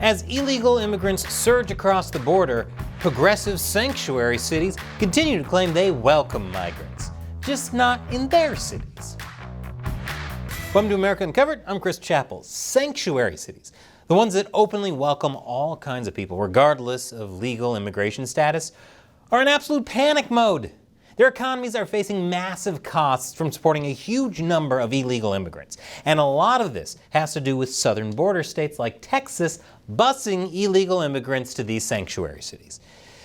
As illegal immigrants surge across the border, progressive sanctuary cities continue to claim they welcome migrants, just not in their cities. Welcome to America Uncovered. I'm Chris Chappell. Sanctuary cities, the ones that openly welcome all kinds of people, regardless of legal immigration status, are in absolute panic mode. Their economies are facing massive costs from supporting a huge number of illegal immigrants. And a lot of this has to do with southern border states like Texas busing illegal immigrants to these sanctuary cities.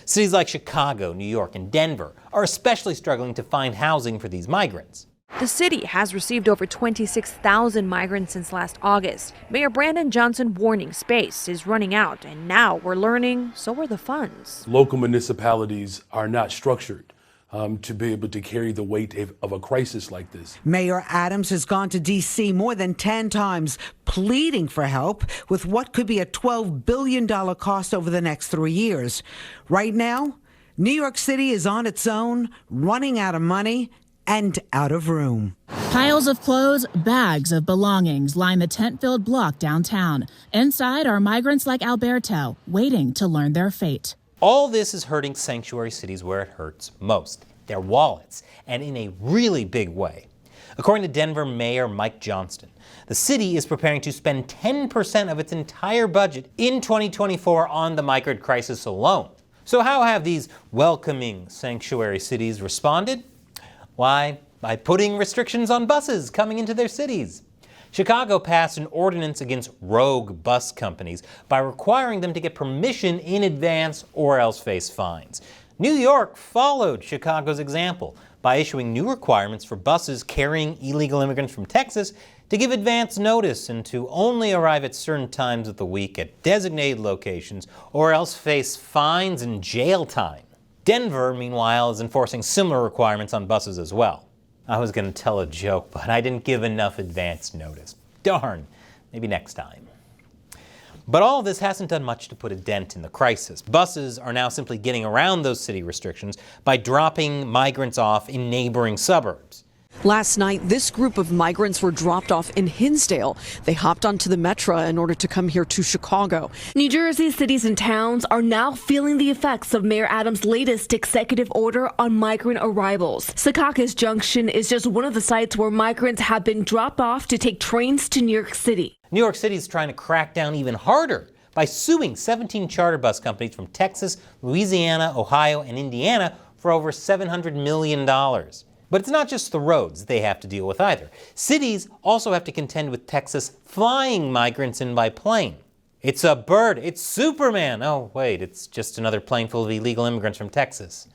Cities like Chicago, New York, and Denver are especially struggling to find housing for these migrants. The city has received over 26,000 migrants since last August. Mayor Brandon Johnson warning space is running out, and now we're learning so are the funds. Local municipalities are not structured to be able to carry the weight of a crisis like this. Mayor Adams has gone to D.C. more than 10 times, pleading for help with what could be a $12 billion cost over the next 3 years. Right now, New York City is on its own, running out of money and out of room. Piles of clothes, bags of belongings line the tent-filled block downtown. Inside are migrants like Alberto, waiting to learn their fate. All this is hurting sanctuary cities where it hurts most, their wallets, and in a really big way. According to Denver Mayor Mike Johnston, the city is preparing to spend 10% of its entire budget in 2024 on the migrant crisis alone. So how have these welcoming sanctuary cities responded? Why, by putting restrictions on buses coming into their cities. Chicago passed an ordinance against rogue bus companies by requiring them to get permission in advance or else face fines. New York followed Chicago's example by issuing new requirements for buses carrying illegal immigrants from Texas to give advance notice and to only arrive at certain times of the week at designated locations or else face fines and jail time. Denver, meanwhile, is enforcing similar requirements on buses as well. I was going to tell a joke, but I didn't give enough advance notice. Darn, maybe next time. But all this hasn't done much to put a dent in the crisis. Buses are now simply getting around those city restrictions by dropping migrants off in neighboring suburbs. Last night, this group of migrants were dropped off in Hinsdale. They hopped onto the Metro in order to come here to Chicago. New Jersey's cities and towns are now feeling the effects of Mayor Adams' latest executive order on migrant arrivals. Secaucus Junction is just one of the sites where migrants have been dropped off to take trains to New York City. New York City is trying to crack down even harder by suing 17 charter bus companies from Texas, Louisiana, Ohio, and Indiana for over $700 million. But it's not just the roads they have to deal with either. Cities also have to contend with Texas flying migrants in by plane. It's a bird. It's Superman. Oh, wait, it's just another plane full of illegal immigrants from Texas.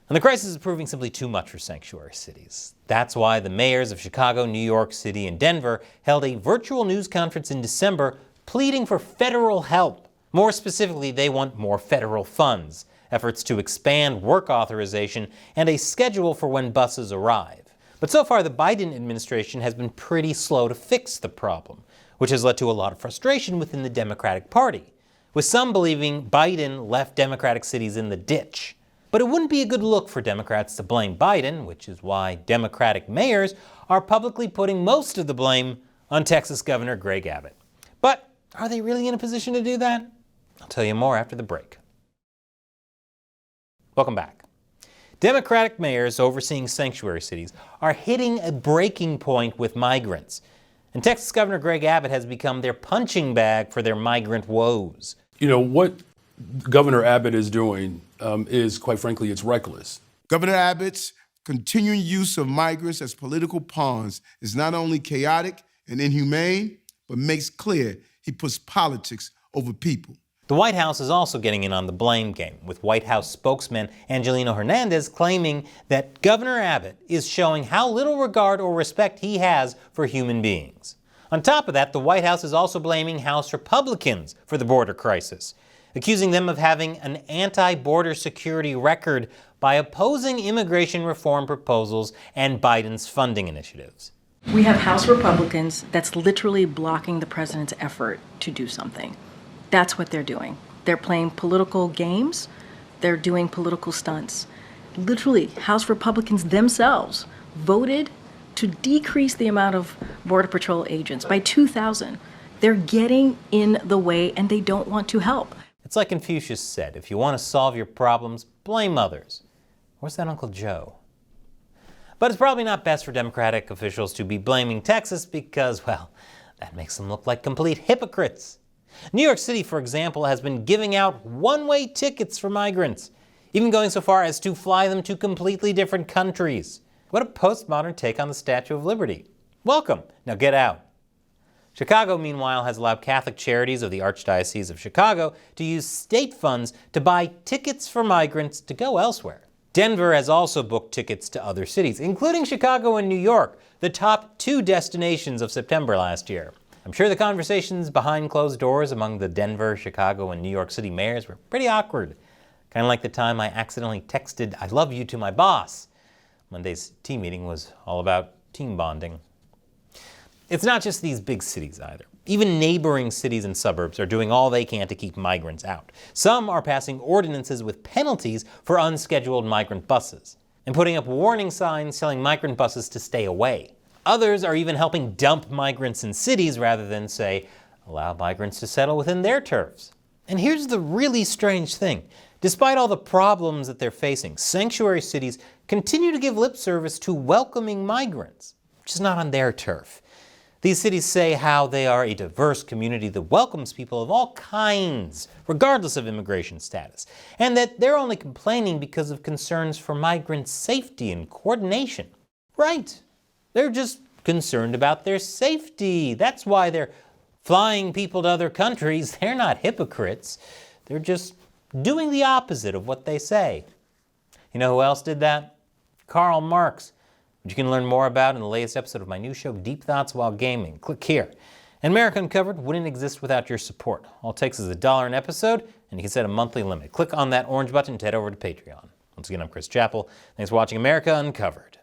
And the crisis is proving simply too much for sanctuary cities. That's why the mayors of Chicago, New York City, and Denver held a virtual news conference in December pleading for federal help. More specifically, they want more federal funds, efforts to expand work authorization, and a schedule for when buses arrive. But so far, the Biden administration has been pretty slow to fix the problem, which has led to a lot of frustration within the Democratic Party, with some believing Biden left Democratic cities in the ditch. But it wouldn't be a good look for Democrats to blame Biden, which is why Democratic mayors are publicly putting most of the blame on Texas Governor Greg Abbott. But are they really in a position to do that? I'll tell you more after the break. Welcome back. Democratic mayors overseeing sanctuary cities are hitting a breaking point with migrants. And Texas Governor Greg Abbott has become their punching bag for their migrant woes. You know, what Governor Abbott is doing is, quite frankly, it's reckless. Governor Abbott's continuing use of migrants as political pawns is not only chaotic and inhumane, but makes clear he puts politics over people. The White House is also getting in on the blame game, with White House spokesman Angelino Hernandez claiming that Governor Abbott is showing how little regard or respect he has for human beings. On top of that, the White House is also blaming House Republicans for the border crisis, accusing them of having an anti-border security record by opposing immigration reform proposals and Biden's funding initiatives. We have House Republicans that's literally blocking the president's effort to do something. That's what they're doing. They're playing political games. They're doing political stunts. Literally, House Republicans themselves voted to decrease the amount of Border Patrol agents by 2,000. They're getting in the way and they don't want to help. It's like Confucius said, if you want to solve your problems, blame others. Where's that Uncle Joe? But it's probably not best for Democratic officials to be blaming Texas because, well, that makes them look like complete hypocrites. New York City, for example, has been giving out one-way tickets for migrants, even going so far as to fly them to completely different countries. What a postmodern take on the Statue of Liberty. Welcome. Now get out. Chicago, meanwhile, has allowed Catholic Charities of the Archdiocese of Chicago to use state funds to buy tickets for migrants to go elsewhere. Denver has also booked tickets to other cities, including Chicago and New York, the top 2 destinations of September last year. I'm sure the conversations behind closed doors among the Denver, Chicago, and New York City mayors were pretty awkward. Kind of like the time I accidentally texted "I love you" to my boss. Monday's team meeting was all about team bonding. It's not just these big cities either. Even neighboring cities and suburbs are doing all they can to keep migrants out. Some are passing ordinances with penalties for unscheduled migrant buses and putting up warning signs telling migrant buses to stay away. Others are even helping dump migrants in cities rather than, say, allow migrants to settle within their turfs. And here's the really strange thing. Despite all the problems that they're facing, sanctuary cities continue to give lip service to welcoming migrants, which is not on their turf. These cities say how they are a diverse community that welcomes people of all kinds, regardless of immigration status, and that they're only complaining because of concerns for migrant safety and coordination. Right. They're just concerned about their safety. That's why they're flying people to other countries. They're not hypocrites. They're just doing the opposite of what they say. You know who else did that? Karl Marx, which you can learn more about in the latest episode of my new show, Deep Thoughts While Gaming. Click here. And America Uncovered wouldn't exist without your support. All it takes is $1 an episode, and you can set a monthly limit. Click on that orange button to head over to Patreon. Once again, I'm Chris Chappell. Thanks for watching America Uncovered.